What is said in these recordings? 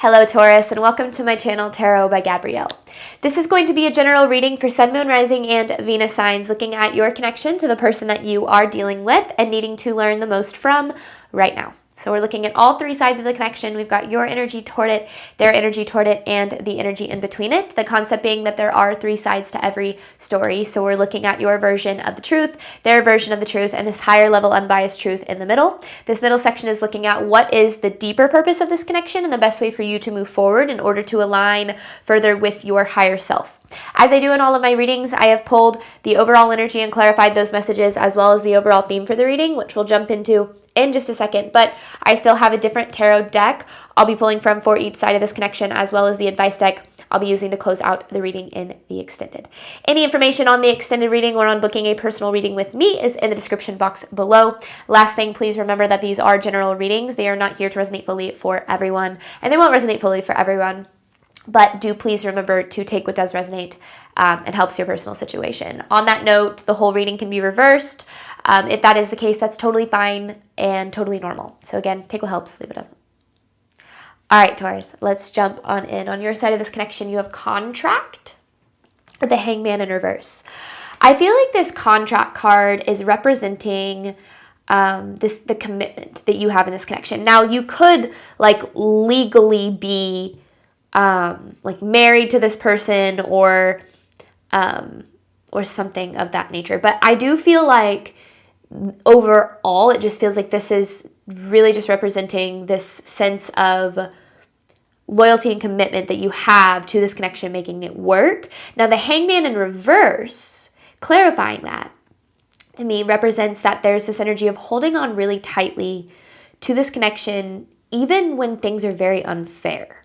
Hello Taurus, and welcome to my channel Tarot by Gabrielle. This is going to be a general reading for Sun, Moon, Rising, and Venus signs, looking at your connection to the person that you are dealing with and needing to learn the most from right now. So we're looking at all three sides of the connection. We've got your energy toward it, their energy toward it, and the energy in between it. The concept being that there are three sides to every story. So we're looking at your version of the truth, their version of the truth, and this higher level unbiased truth in the middle. This middle section is looking at what is the deeper purpose of this connection and the best way for you to move forward in order to align further with your higher self. As I do in all of my readings, I have pulled the overall energy and clarified those messages, as well as the overall theme for the reading, which we'll jump into in just a second, but I still have a different tarot deck I'll be pulling from for each side of this connection, as well as the advice deck I'll be using to close out the reading in the extended. Any information on the extended reading or on booking a personal reading with me is in the description box below. Last thing, please remember that these are general readings. They are not here to resonate fully for everyone, and they won't resonate fully for everyone. But do please remember to take what does resonate and helps your personal situation. On that note, the whole reading can be reversed. If that is the case, that's totally fine and totally normal. So again, take what helps, leave what doesn't. All right, Taurus, let's jump on in. On your side of this connection, you have contract or the hangman in reverse. I feel like this contract card is representing the commitment that you have in this connection. Now, you could legally be married to this person or something of that nature. But I do feel like overall, it just feels like this is really just representing this sense of loyalty and commitment that you have to this connection, making it work. Now, the hangman in reverse, clarifying that, to me, represents that there's this energy of holding on really tightly to this connection, even when things are very unfair.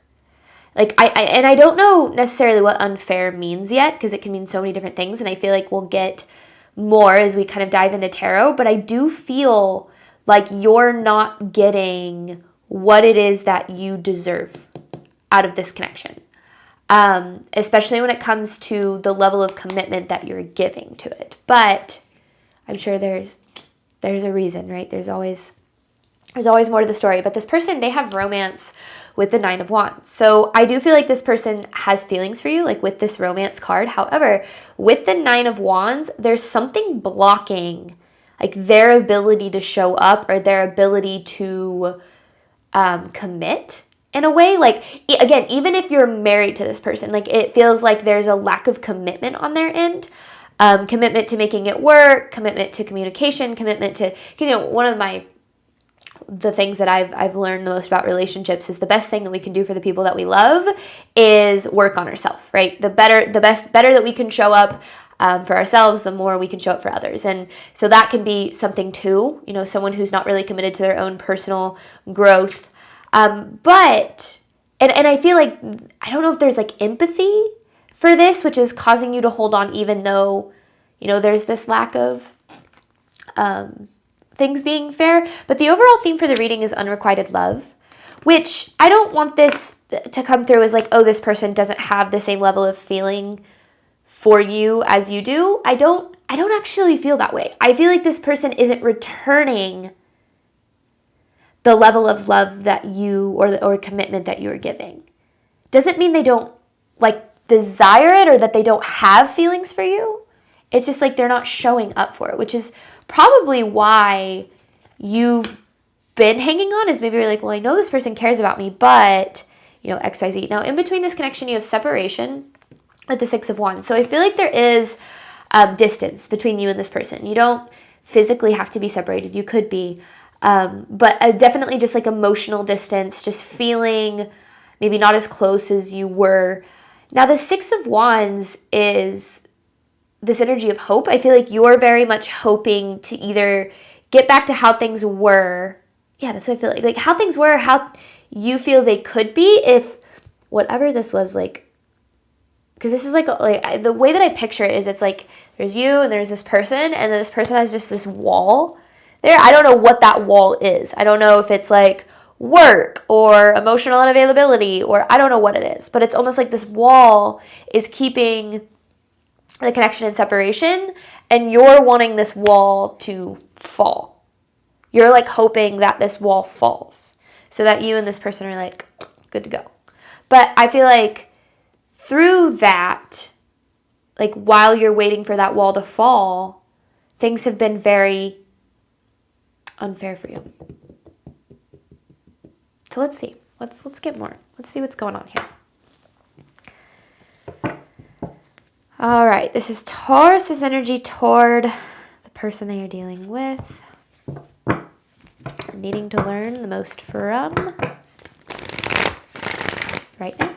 I don't know necessarily what unfair means yet, because it can mean so many different things, and I feel like we'll get more as we kind of dive into tarot, but I do feel like you're not getting what it is that you deserve out of this connection, especially when it comes to the level of commitment that you're giving to it. But I'm sure there's a reason, right? There's always more to the story. But this person, they have romance with the Nine of Wands. So I do feel like this person has feelings for you, like with this romance card. However, with the Nine of Wands, there's something blocking like their ability to show up or their ability to commit in a way. Like, again, even if you're married to this person, like it feels like there's a lack of commitment on their end. Commitment to making it work, commitment to communication, commitment to, one of the things that I've learned the most about relationships is the best thing that we can do for the people that we love is work on ourselves, right? The better that we can show up for ourselves, the more we can show up for others. And so that can be something too, someone who's not really committed to their own personal growth. But I feel like, I don't know if there's like empathy for this, which is causing you to hold on, even though, there's this lack of things being fair. But the overall theme for the reading is unrequited love, which I don't want this to come through as like, oh, this person doesn't have the same level of feeling for you as you do. I don't actually feel that way. I feel like this person isn't returning the level of love that you or commitment that you're giving. Doesn't mean they don't desire it or that they don't have feelings for you. It's just like they're not showing up for it, which is probably why you've been hanging on, is maybe you're like, well, I know this person cares about me, but, XYZ. Now, in between this connection, you have separation with the Six of Wands. So I feel like there is distance between you and this person. You don't physically have to be separated. You could be. But definitely just like emotional distance, just feeling maybe not as close as you were. Now, the Six of Wands is this energy of hope. I feel like you're very much hoping to either get back to how things were. Yeah, that's what I feel like. Like how things were, how you feel they could be if whatever this was like. Because this is like the way that I picture it is it's like there's you and there's this person, and then this person has just this wall there. I don't know what that wall is. I don't know if it's like work or emotional unavailability, or I don't know what it is. But it's almost like this wall is keeping the connection and separation, and you're wanting this wall to fall. You're like hoping that this wall falls so that you and this person are like good to go. But I feel like through that, like while you're waiting for that wall to fall, things have been very unfair for you. So let's see. Let's get more. Let's see what's going on here. All right, this is Taurus's energy toward the person they are dealing with, needing to learn the most from right now.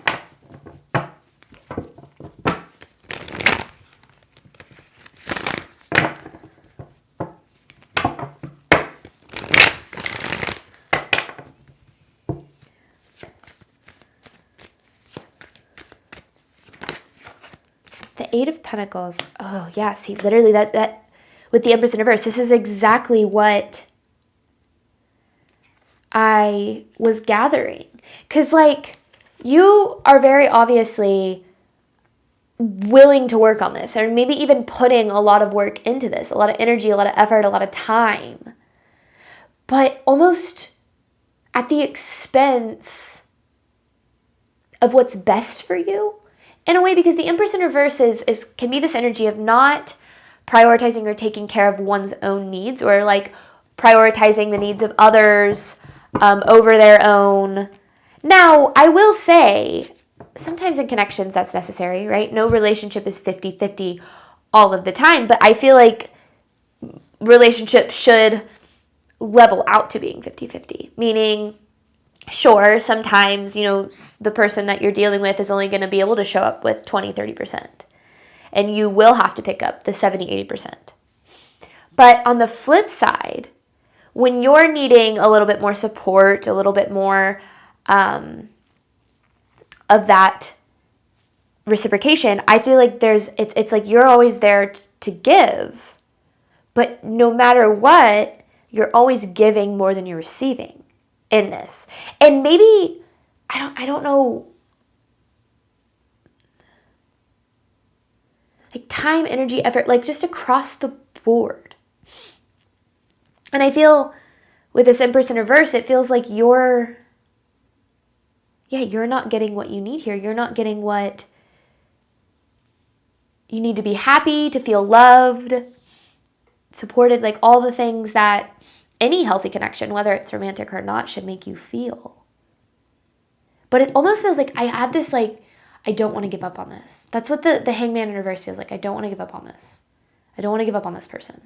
The Eight of Pentacles. Oh, yeah. See, literally that with the Empress in reverse, this is exactly what I was gathering. Because, like, you are very obviously willing to work on this, or maybe even putting a lot of work into this, a lot of energy, a lot of effort, a lot of time. But almost at the expense of what's best for you. In a way, because the Empress in reverse can be this energy of not prioritizing or taking care of one's own needs, or like prioritizing the needs of others over their own. Now, I will say, sometimes in connections that's necessary, right? No relationship is 50-50 all of the time, but I feel like relationships should level out to being 50-50, meaning, sure, sometimes, the person that you're dealing with is only going to be able to show up with 20-30%. And you will have to pick up the 70-80%. But on the flip side, when you're needing a little bit more support, a little bit more of that reciprocation, I feel like it's like you're always there to give. But no matter what, you're always giving more than you're receiving in this. And maybe, I don't know, like time, energy, effort, like just across the board. And I feel with this Empress in reverse, it feels like you're not getting what you need here. You're not getting what you need to be happy, to feel loved, supported, like all the things that any healthy connection, whether it's romantic or not, should make you feel. But it almost feels like I have this, like, I don't want to give up on this. That's what the Hangman in reverse feels like. I don't want to give up on this. I don't want to give up on this person.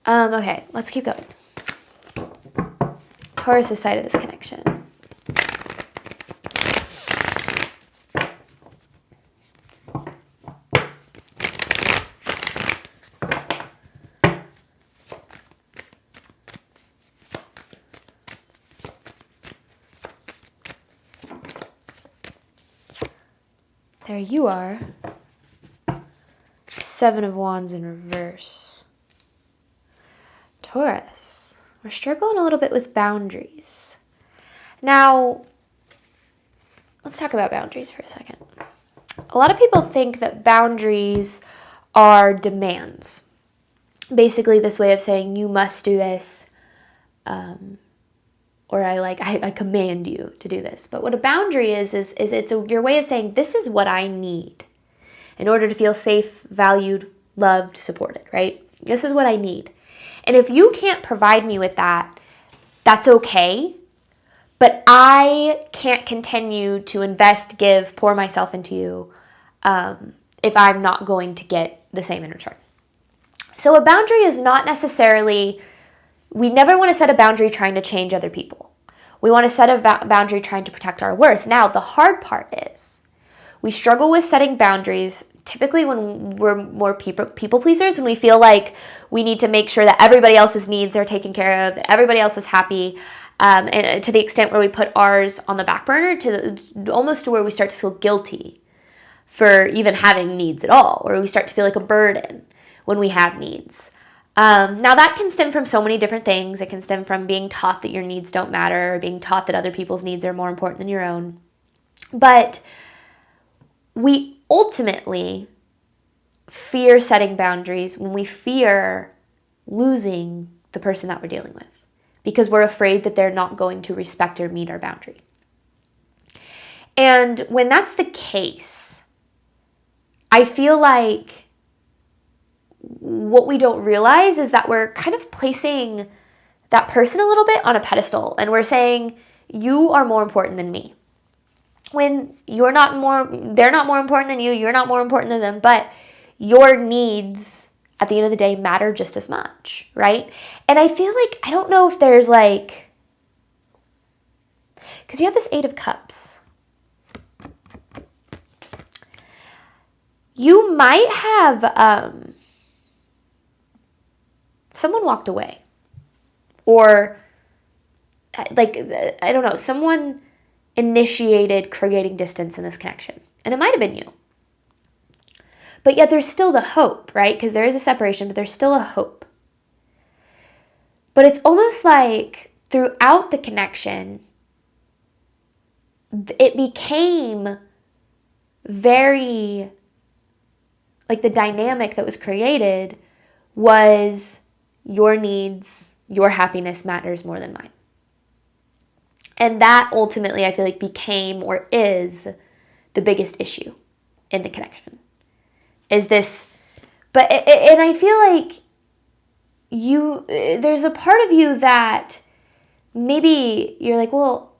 Okay, let's keep going. Taurus' side of this connection. There you are. Seven of Wands in reverse. Taurus, we're struggling a little bit with boundaries. Now, let's talk about boundaries for a second. A lot of people think that boundaries are demands. Basically, this way of saying you must do this, or I command you to do this. But what a boundary is your way of saying this is what I need in order to feel safe, valued, loved, supported, right? This is what I need. And if you can't provide me with that, that's okay. But I can't continue to invest, give, pour myself into you if I'm not going to get the same in return. So a boundary is not necessarily, we never want to set a boundary trying to change other people. We want to set a boundary trying to protect our worth. Now, the hard part is we struggle with setting boundaries typically when we're more people pleasers, when we feel like we need to make sure that everybody else's needs are taken care of, that everybody else is happy, and to the extent where we put ours on the back burner, almost to where we start to feel guilty for even having needs at all, or we start to feel like a burden when we have needs. Now that can stem from so many different things. It can stem from being taught that your needs don't matter, or being taught that other people's needs are more important than your own. But we ultimately fear setting boundaries when we fear losing the person that we're dealing with, because we're afraid that they're not going to respect or meet our boundary. And when that's the case, I feel like what we don't realize is that we're kind of placing that person a little bit on a pedestal, and we're saying, you are more important than me. When they're not more important than you, you're not more important than them, but your needs at the end of the day matter just as much, right? And I feel like, I don't know if there's like, because you have this 8 of Cups. You might have someone walked away, or like, I don't know, someone initiated creating distance in this connection, and it might have been you. But yet there's still the hope, right? Because there is a separation, but there's still a hope. But it's almost like throughout the connection, it became very, like, the dynamic that was created was your needs, your happiness matters more than mine. And that ultimately, I feel like, became or is the biggest issue in the connection. Is this, and I feel like there's a part of you that maybe you're like, well,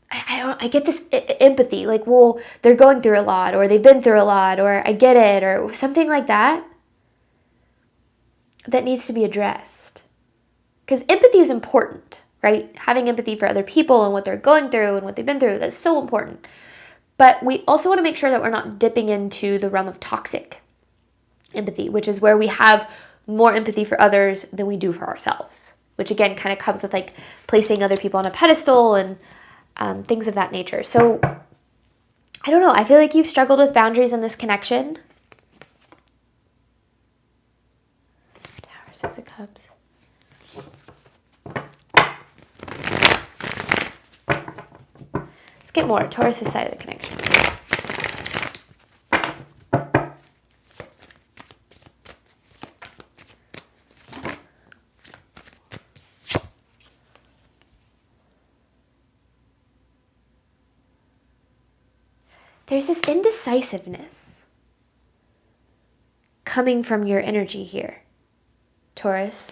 I get this empathy, like, well, they're going through a lot, or they've been through a lot, or I get it, or something like that needs to be addressed. Because empathy is important, right? Having empathy for other people and what they're going through and what they've been through, that's so important. But we also want to make sure that we're not dipping into the realm of toxic empathy, which is where we have more empathy for others than we do for ourselves, which again kind of comes with like placing other people on a pedestal and things of that nature. So I don't know. I feel like you've struggled with boundaries in this connection. Tower, 6 of Cups. Let's get more. Taurus' side of the connection. There's this indecisiveness coming from your energy here, Taurus.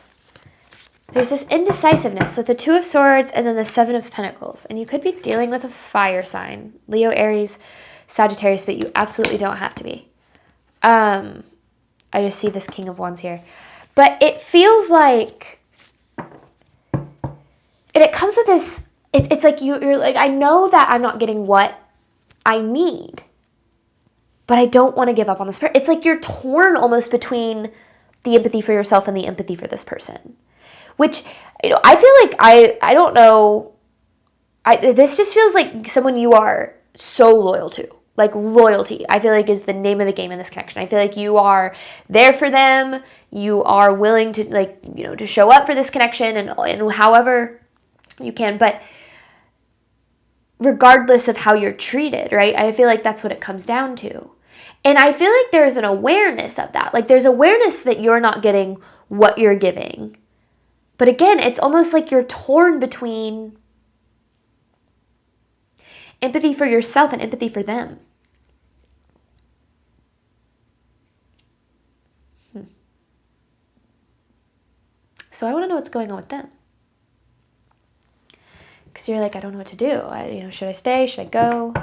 There's this indecisiveness with the 2 of Swords and then the 7 of Pentacles. And you could be dealing with a fire sign, Leo, Aries, Sagittarius, but you absolutely don't have to be. I just see this King of Wands here. But it feels like, and it comes with this, it's like you're like, I know that I'm not getting what I need, but I don't want to give up on this person. It's like you're torn almost between the empathy for yourself and the empathy for this person, which, I feel like I don't know. This just feels like someone you are so loyal to. Like, loyalty, I feel like, is the name of the game in this connection. I feel like you are there for them. You are willing to, like, to show up for this connection and however you can, but regardless of how you're treated, right? I feel like that's what it comes down to. And I feel like there's an awareness of that. Like, there's awareness that you're not getting what you're giving. But again, it's almost like you're torn between empathy for yourself and empathy for them. So I want to know what's going on with them. Because you're like, I don't know what to do. Should I stay? Should I go?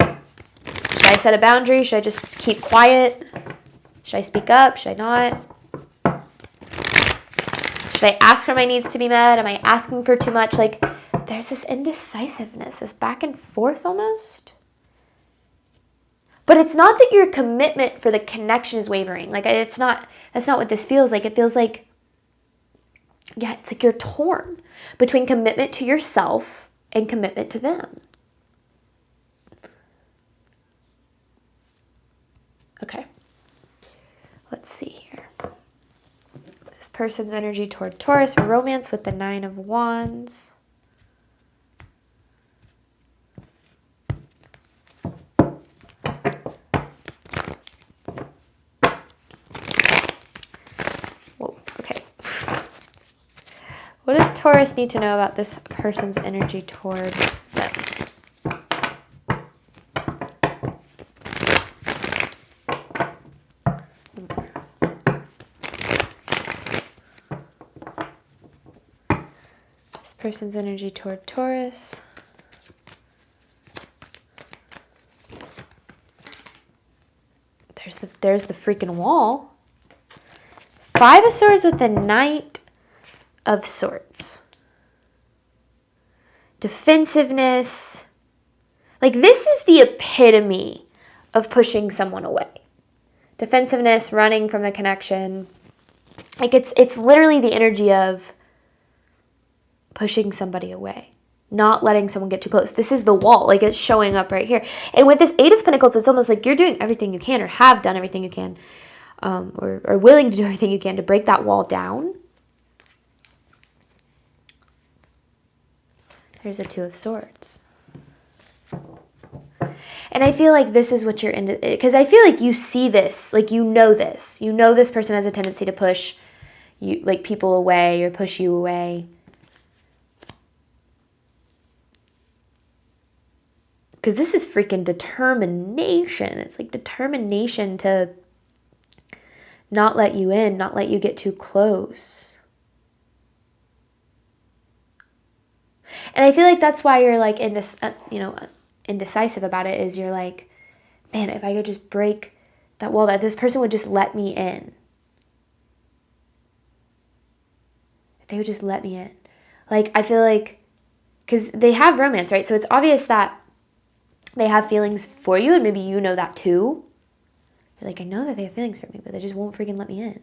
Should I set a boundary? Should I just keep quiet? Should I speak up? Should I not? Should I ask for my needs to be met? Am I asking for too much? Like, there's this indecisiveness, this back and forth almost. But it's not that your commitment for the connection is wavering. Like, that's not what this feels like. It feels like, yeah, it's like you're torn between commitment to yourself and commitment to them. Okay. Let's see here. This person's energy toward Taurus, romance with the 9 of Wands. Whoa, okay. What does Taurus need to know about this person's energy toward them? person's energy toward Taurus. There's the freaking wall. 5 of Swords with the Knight of Swords. Defensiveness. Like, this is the epitome of pushing someone away. Defensiveness, running from the connection. Like, it's literally the energy of pushing somebody away, not letting someone get too close. This is the wall. Like, it's showing up right here. And with this 8 of Pentacles, it's almost like you're doing everything you can, or have done everything you can, or willing to do everything you can to break that wall down. There's a 2 of Swords. And I feel like this is what you're into, because I feel like you see this, like you know this. You know this person has a tendency to push you, like, people away or push you away. Because this is freaking determination. It's like determination to not let you in, not let you get too close. And I feel like that's why you're like in this, indecisive about it, is you're like, man, if I could just break that wall, that this person would just let me in. If they would just let me in. Like, I feel like, because they have romance, right? So it's obvious that they have feelings for you, and maybe you know that too. You're like, I know that they have feelings for me, but they just won't freaking let me in.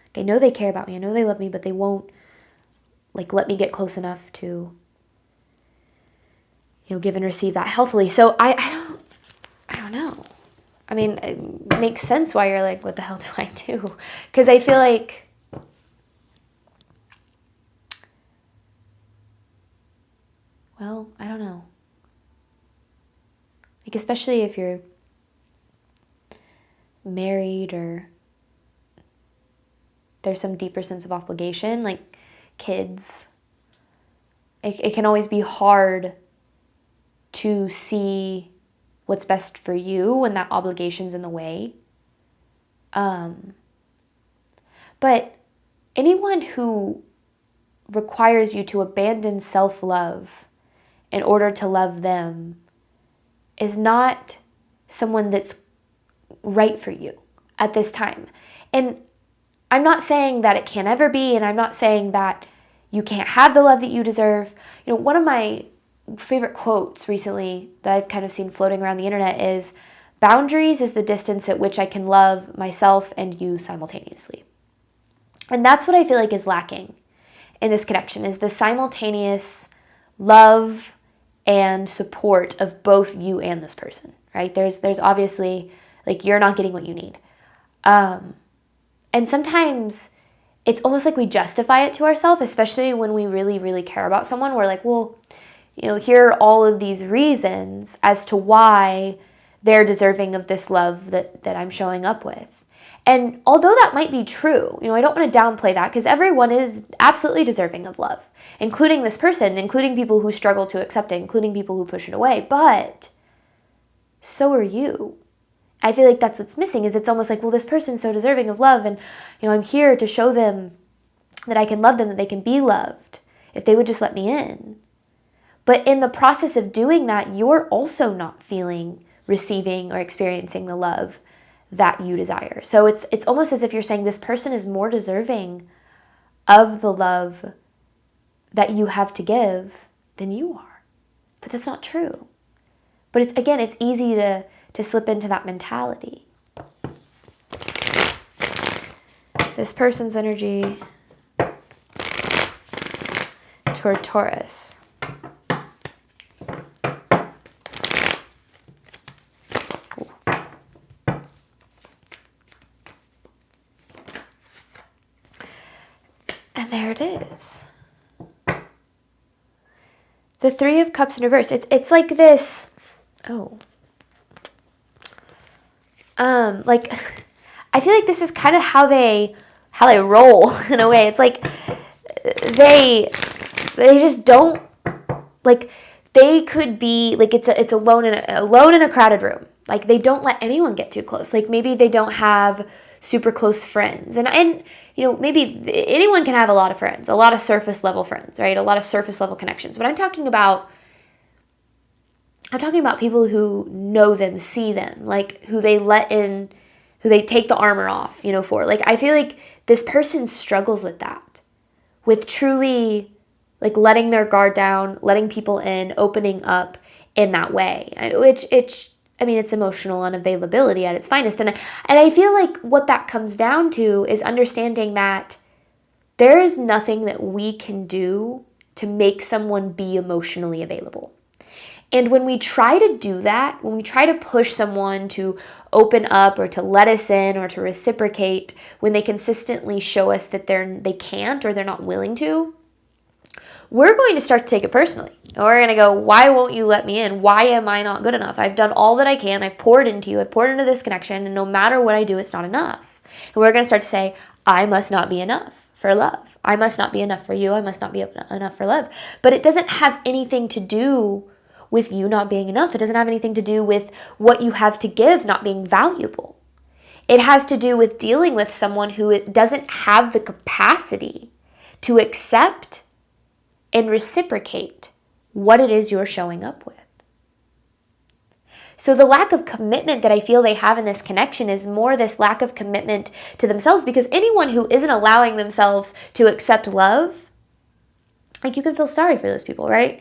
Like, I know they care about me. I know they love me, but they won't, like, let me get close enough to, give and receive that healthily. So I don't know. I mean, it makes sense why you're like, what the hell do I do? Because I feel like, well, I don't know. Like, especially if you're married or there's some deeper sense of obligation, like kids, it can always be hard to see what's best for you when that obligation's in the way. But anyone who requires you to abandon self-love in order to love them is not someone that's right for you at this time. And I'm not saying that it can't ever be, and I'm not saying that you can't have the love that you deserve. One of my favorite quotes recently that I've kind of seen floating around the internet is, boundaries is the distance at which I can love myself and you simultaneously. And that's what I feel like is lacking in this connection, is the simultaneous love and support of both you and this person, right? There's obviously, like, you're not getting what you need. And sometimes it's almost like we justify it to ourselves, especially when we really, really care about someone. We're like, well, here are all of these reasons as to why they're deserving of this love that I'm showing up with. And although that might be true, I don't want to downplay that, because everyone is absolutely deserving of love, including this person, including people who struggle to accept it, including people who push it away. But so are you. I feel like that's what's missing, is it's almost like, well, this person's so deserving of love, and I'm here to show them that I can love them, that they can be loved if they would just let me in. But in the process of doing that, you're also not feeling, receiving, or experiencing the love that you desire. So it's almost as if you're saying this person is more deserving of the love that you have to give than you are. But that's not true. But it's easy to slip into that mentality. This person's energy toward Taurus. And there it is. The 3 of Cups in reverse. It's like this. Oh. Like, I feel like this is kind of how they roll in a way. It's like they just don't, like, they could be like, it's alone in a crowded room. Like, they don't let anyone get too close. Like, maybe they don't have super close friends. And maybe anyone can have a lot of friends, a lot of surface level friends, right? A lot of surface level connections. But I'm talking about people who know them, see them, like who they let in, who they take the armor off, for. Like, I feel like this person struggles with that, with truly like letting their guard down, letting people in, opening up in that way, which it's emotional unavailability at its finest. And I feel like what that comes down to is understanding that there is nothing that we can do to make someone be emotionally available. And when we try to do that, when we try to push someone to open up or to let us in or to reciprocate, when they consistently show us that they can't or they're not willing to, we're going to start to take it personally. We're going to go, why won't you let me in? Why am I not good enough? I've done all that I can. I've poured into you. I've poured into this connection. And no matter what I do, it's not enough. And we're going to start to say, I must not be enough for love. I must not be enough for you. I must not be enough for love. But it doesn't have anything to do with you not being enough. It doesn't have anything to do with what you have to give not being valuable. It has to do with dealing with someone who doesn't have the capacity to accept and reciprocate what it is you're showing up with. So the lack of commitment that I feel they have in this connection is more this lack of commitment to themselves, because anyone who isn't allowing themselves to accept love, like, you can feel sorry for those people, right?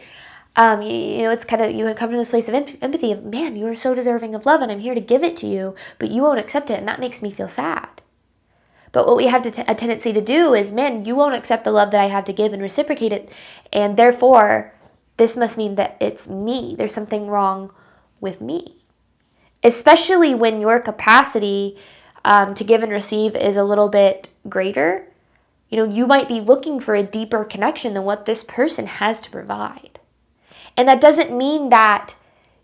It's kind of, you can come from this place of empathy of, man, you're so deserving of love and I'm here to give it to you, but you won't accept it, and that makes me feel sad. But what we have a tendency to do is, man, you won't accept the love that I have to give and reciprocate it, and therefore, this must mean that it's me. There's something wrong with me. Especially when your capacity to give and receive is a little bit greater. You might be looking for a deeper connection than what this person has to provide. And that doesn't mean that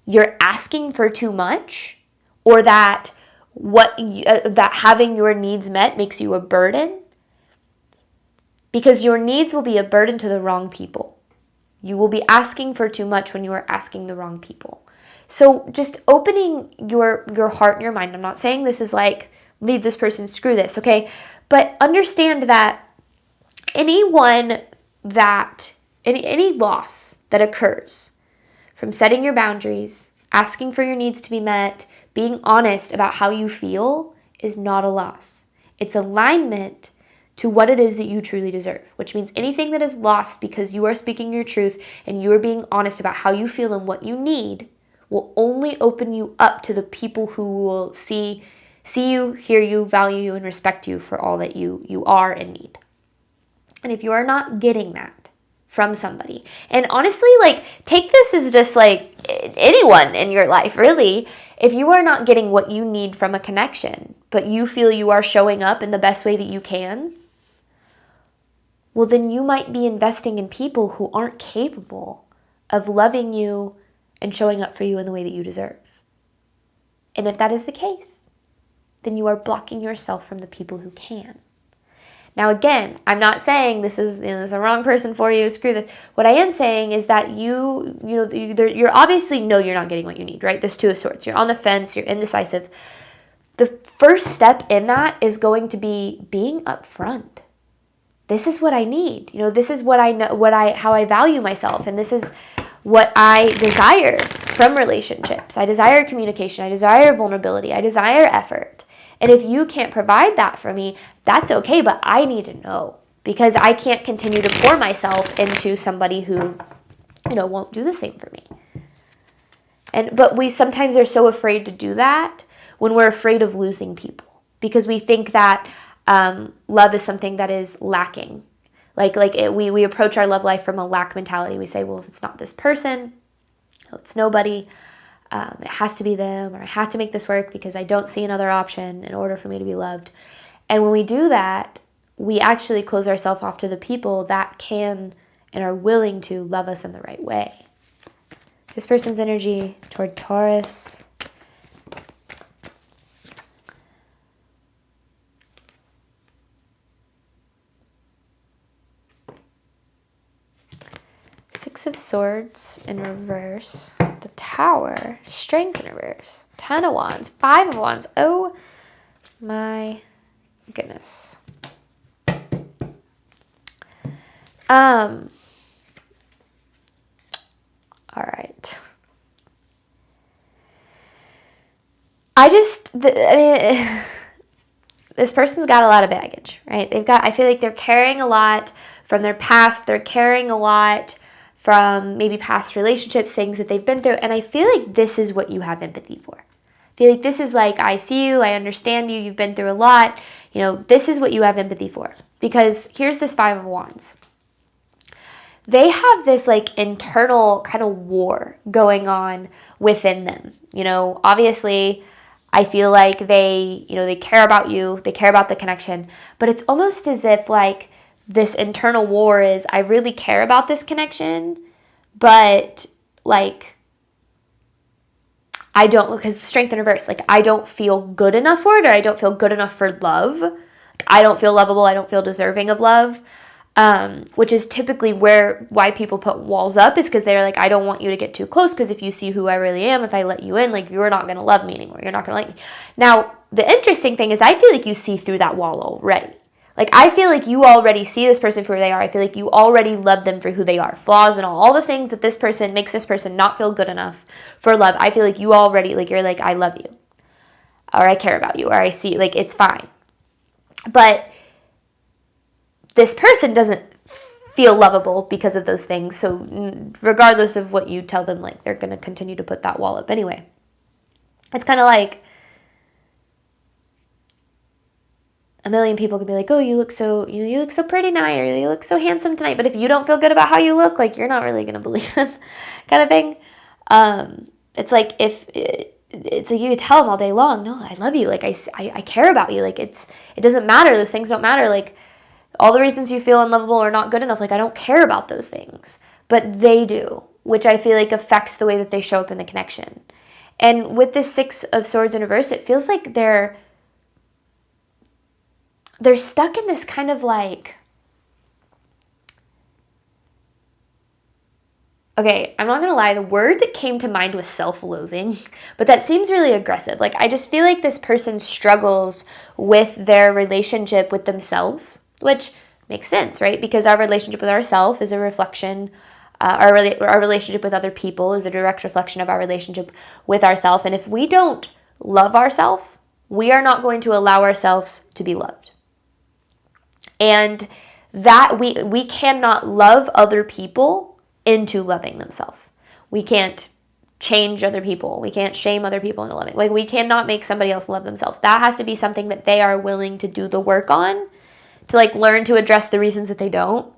you're asking for too much, or that that having your needs met makes you a burden, because your needs will be a burden to the wrong people. You will be asking for too much when you are asking the wrong people. So just opening your heart and your mind. I'm not saying this is like, leave this person, screw this, okay? But understand that any loss that occurs from setting your boundaries, asking for your needs to be met, being honest about how you feel, is not a loss. It's alignment to what it is that you truly deserve, which means anything that is lost because you are speaking your truth and you are being honest about how you feel and what you need will only open you up to the people who will see you, hear you, value you, and respect you for all that you are and need. And if you are not getting that from somebody, and honestly, like, take this as just like anyone in your life, really. If you are not getting what you need from a connection, but you feel you are showing up in the best way that you can, well, then you might be investing in people who aren't capable of loving you and showing up for you in the way that you deserve. And if that is the case, then you are blocking yourself from the people who can. Now, again, I'm not saying this is a wrong person for you, screw this. What I am saying is that you're obviously know you're not getting what you need, right? There's Two of Swords. You're on the fence, you're indecisive. The first step in that is going to be being upfront. This is what I need. This is what I know, how I value myself, and this is what I desire from relationships. I desire communication. I desire vulnerability. I desire effort. And if you can't provide that for me, that's okay, but I need to know, because I can't continue to pour myself into somebody who, won't do the same for me. But we sometimes are so afraid to do that when we're afraid of losing people, because we think that love is something that is lacking. We approach our love life from a lack mentality. We say, well, if it's not this person, it's nobody. It has to be them, or I have to make this work because I don't see another option in order for me to be loved. And when we do that, we actually close ourselves off to the people that can and are willing to love us in the right way. This person's energy toward Taurus. Six of Swords in reverse. The Tower. Strength in reverse. 10 of Wands. 5 of Wands. Oh my goodness. All right. This person's got a lot of baggage, right? I feel like they're carrying a lot from their past. They're carrying a lot from maybe past relationships, things that they've been through. And I feel like this is what you have empathy for. I feel like this is like, I see you, I understand you, you've been through a lot. This is what you have empathy for. Because here's this Five of Wands. They have this like internal kind of war going on within them. Obviously, I feel like they care about you, they care about the connection, but it's almost as if like this internal war is, I really care about this connection, but like, I don't, because Strength in reverse, like I don't feel good enough for it, or I don't feel good enough for love. I don't feel lovable, I don't feel deserving of love. Which is typically why people put walls up, is because they're like, I don't want you to get too close, because if you see who I really am, if I let you in, like you're not going to love me anymore. You're not going to like me. Now, the interesting thing is I feel like you see through that wall already. Like I feel like you already see this person for who they are. I feel like you already love them for who they are. Flaws and all the things that this person makes this person not feel good enough for love. I feel like you already, like you're like, I love you, or I care about you, or I see, like it's fine. But this person doesn't feel lovable because of those things. So regardless of what you tell them, like they're going to continue to put that wall up anyway. It's kind of like a million people can be like, oh, you look so pretty tonight, or you look so handsome tonight. But if you don't feel good about how you look, like you're not really going to believe them kind of thing. It's like it's like you could tell them all day long, no, I love you. Like I care about you. Like it doesn't matter. Those things don't matter. Like all the reasons you feel unlovable or not good enough, like I don't care about those things, but they do, which I feel like affects the way that they show up in the connection. And with this Six of Swords in reverse, it feels like they're stuck in this kind of like, okay, I'm not going to lie, the word that came to mind was self-loathing, but that seems really aggressive. Like I just feel like this person struggles with their relationship with themselves, which makes sense, right? Because our relationship with ourselves is a reflection, our relationship with other people is a direct reflection of our relationship with ourselves. And if we don't love ourselves, we are not going to allow ourselves to be loved. And that we cannot love other people into loving themselves. We can't change other people. We can't shame other people into loving. Like we cannot make somebody else love themselves. That has to be something that they are willing to do the work on, to like learn to address the reasons that they don't.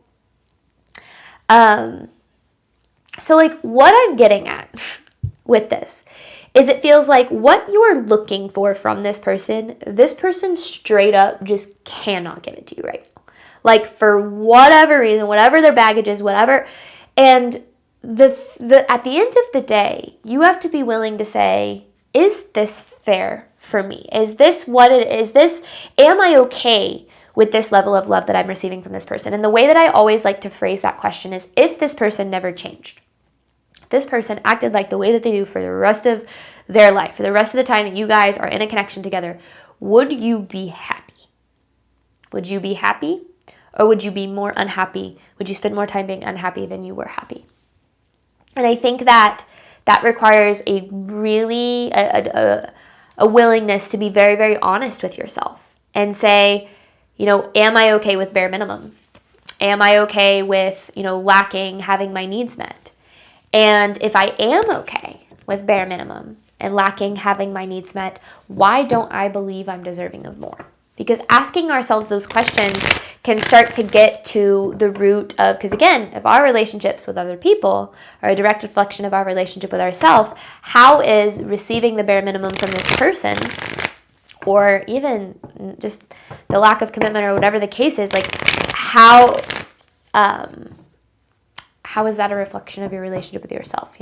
So like what I'm getting at with this is it feels like what you are looking for from this person straight up just cannot give it to you right now. Like for whatever reason, whatever their baggage is, whatever. And at the end of the day, you have to be willing to say, is this fair for me? Is this what it is? Am I okay with this level of love that I'm receiving from this person? And the way that I always like to phrase that question is, if this person never changed, this person acted like the way that they do for the rest of their life, for the rest of the time that you guys are in a connection together, would you be happy? Would you be happy? Or would you be more unhappy? Would you spend more time being unhappy than you were happy? And I think that requires a really a willingness to be very, very honest with yourself and say, am I okay with bare minimum? Am I okay with, lacking having my needs met? And if I am okay with bare minimum and lacking having my needs met, why don't I believe I'm deserving of more? Because asking ourselves those questions can start to get to the root of, because again, if our relationships with other people are a direct reflection of our relationship with ourselves, how is receiving the bare minimum from this person, or even just the lack of commitment or whatever the case is, like how is that a reflection of your relationship with yourself?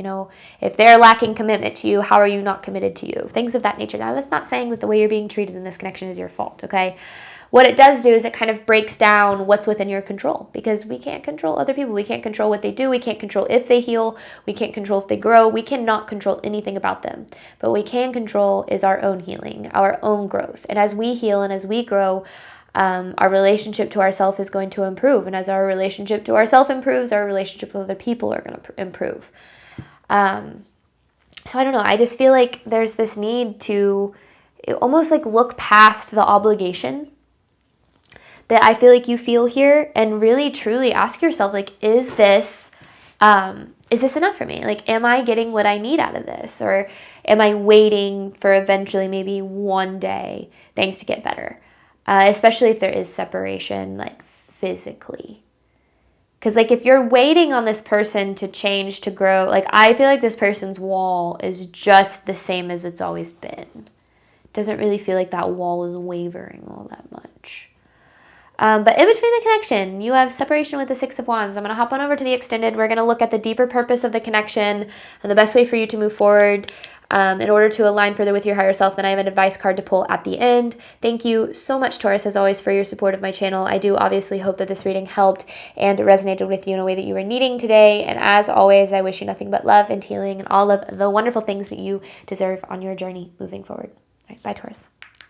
If they're lacking commitment to you, how are you not committed to you? Things of that nature. Now, that's not saying that the way you're being treated in this connection is your fault, okay? What it does do is it kind of breaks down what's within your control, because we can't control other people. We can't control what they do. We can't control if they heal. We can't control if they grow. We cannot control anything about them. But what we can control is our own healing, our own growth. And as we heal and as we grow, our relationship to ourselves is going to improve. And as our relationship to ourselves improves, our relationship with other people are going to improve. So I don't know. I just feel like there's this need to almost like look past the obligation that I feel like you feel here and really truly ask yourself, like, is this enough for me? Like, am I getting what I need out of this? Or am I waiting for eventually maybe one day things to get better? Especially if there is separation, like physically. Because like if you're waiting on this person to change, to grow, like I feel like this person's wall is just the same as it's always been. Doesn't really feel like that wall is wavering all that much. But in between the connection, you have separation with the Six of Wands. I'm going to hop on over to the extended. We're going to look at the deeper purpose of the connection and the best way for you to move forward in order to align further with your higher self. Then I have an advice card to pull at the end. Thank you so much, Taurus, as always, for your support of my channel. I do obviously hope that this reading helped and resonated with you in a way that you were needing today. And as always, I wish you nothing but love and healing and all of the wonderful things that you deserve on your journey moving forward. All right, bye, Taurus.